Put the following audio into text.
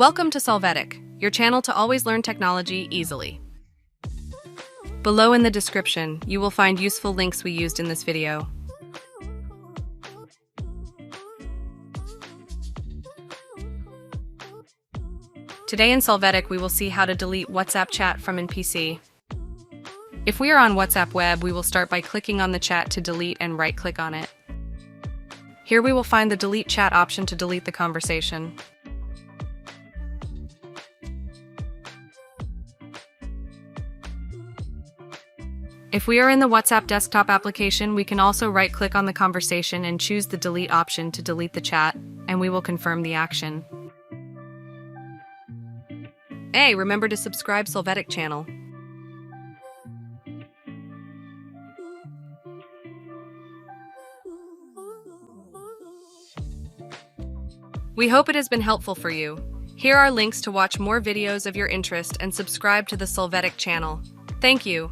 Welcome to Solvetic, your channel to always learn technology easily. Below in the description, you will find useful links we used in this video. Today in Solvetic, we will see how to delete WhatsApp chat from an PC. If we are on WhatsApp web, we will start by clicking on the chat to delete and right-click on it. Here we will find the delete chat option to delete the conversation. If we are in the WhatsApp desktop application, we can also right-click on the conversation and choose the delete option to delete the chat, and we will confirm the action. Hey, remember to subscribe Solvetic channel. We hope it has been helpful for you. Here are links to watch more videos of your interest and subscribe to the Solvetic channel. Thank you.